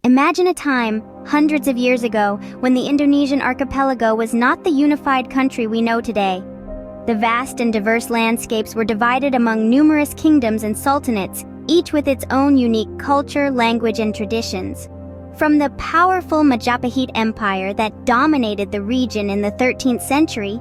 Imagine a time, hundreds of years ago, when the Indonesian archipelago was not the unified country we know today. The vast and diverse landscapes were divided among numerous kingdoms and sultanates, each with its own unique culture, language, and traditions. From the powerful Majapahit Empire that dominated the region in the 13th century,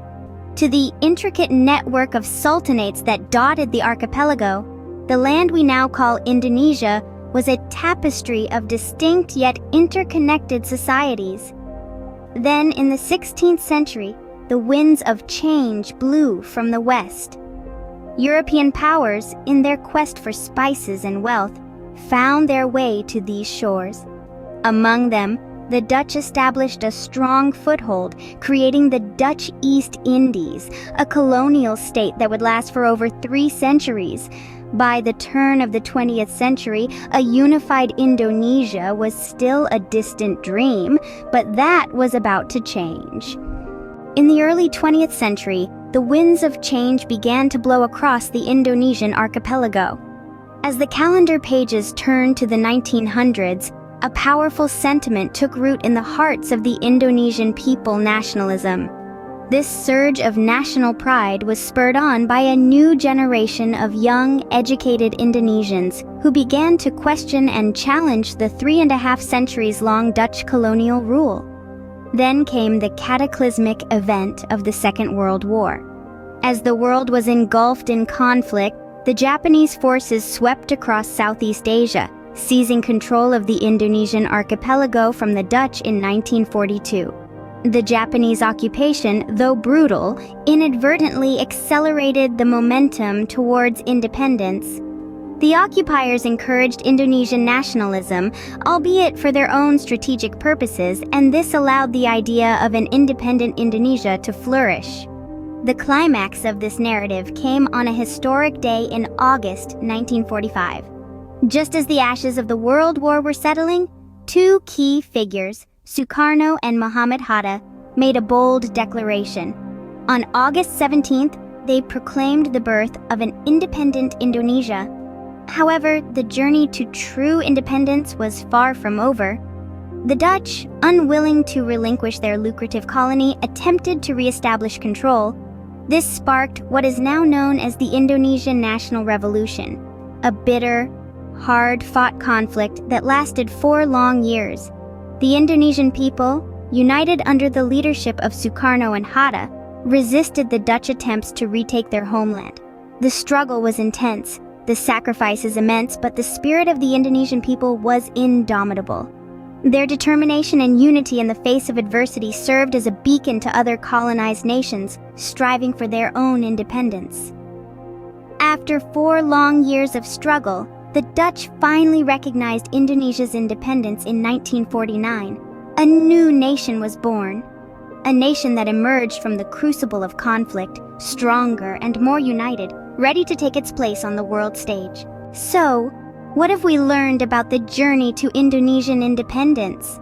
to the intricate network of sultanates that dotted the archipelago, the land we now call Indonesia was a tapestry of distinct yet interconnected societies. Then, in the 16th century, the winds of change blew from the west. European powers, in their quest for spices and wealth, found their way to these shores. Among them, the Dutch established a strong foothold, creating the Dutch East Indies, a colonial state that would last for over 3 centuries. By the turn of the 20th century, a unified Indonesia was still a distant dream, but that was about to change. In the early 20th century, the winds of change began to blow across the Indonesian archipelago. As the calendar pages turned to the 1900s, a powerful sentiment took root in the hearts of the Indonesian people: nationalism. This surge of national pride was spurred on by a new generation of young, educated Indonesians who began to question and challenge the 3.5 centuries-long Dutch colonial rule. Then came the cataclysmic event of the Second World War. As the world was engulfed in conflict, the Japanese forces swept across Southeast Asia, seizing control of the Indonesian archipelago from the Dutch in 1942. The Japanese occupation, though brutal, inadvertently accelerated the momentum towards independence. The occupiers encouraged Indonesian nationalism, albeit for their own strategic purposes, and this allowed the idea of an independent Indonesia to flourish. The climax of this narrative came on a historic day in August 1945. Just as the ashes of the World War were settling, 2 key figures, Sukarno and Muhammad Hatta, made a bold declaration. On August 17th, they proclaimed the birth of an independent Indonesia. However, the journey to true independence was far from over. The Dutch, unwilling to relinquish their lucrative colony, attempted to re-establish control. This sparked what is now known as the Indonesian National Revolution, a bitter, hard-fought conflict that lasted 4 long years. The Indonesian people, united under the leadership of Sukarno and Hatta, resisted the Dutch attempts to retake their homeland. The struggle was intense, the sacrifices immense, but the spirit of the Indonesian people was indomitable. Their determination and unity in the face of adversity served as a beacon to other colonized nations, striving for their own independence. After 4 long years of struggle, the Dutch finally recognized Indonesia's independence in 1949. A new nation was born, a nation that emerged from the crucible of conflict, stronger and more united, ready to take its place on the world stage. So, what have we learned about the journey to Indonesian independence?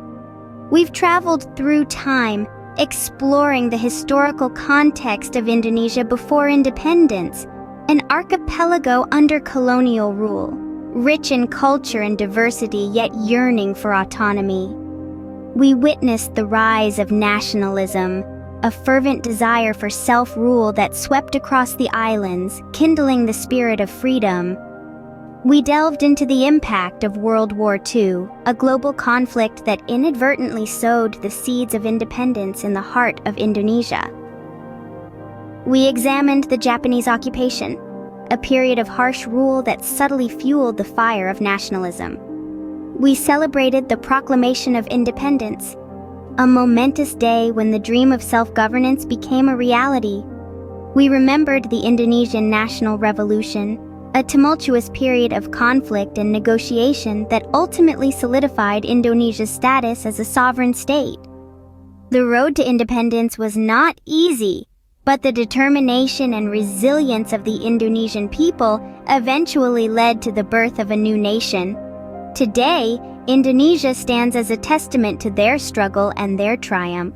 We've traveled through time, exploring the historical context of Indonesia before independence, an archipelago under colonial rule, rich in culture and diversity yet yearning for autonomy. We witnessed the rise of nationalism, a fervent desire for self-rule that swept across the islands, kindling the spirit of freedom. We delved into the impact of World War II, a global conflict that inadvertently sowed the seeds of independence in the heart of Indonesia. We examined the Japanese occupation, a period of harsh rule that subtly fueled the fire of nationalism. We celebrated the proclamation of independence, a momentous day when the dream of self-governance became a reality. We remembered the Indonesian National Revolution, a tumultuous period of conflict and negotiation that ultimately solidified Indonesia's status as a sovereign state. The road to independence was not easy, but the determination and resilience of the Indonesian people eventually led to the birth of a new nation. Today, Indonesia stands as a testament to their struggle and their triumph.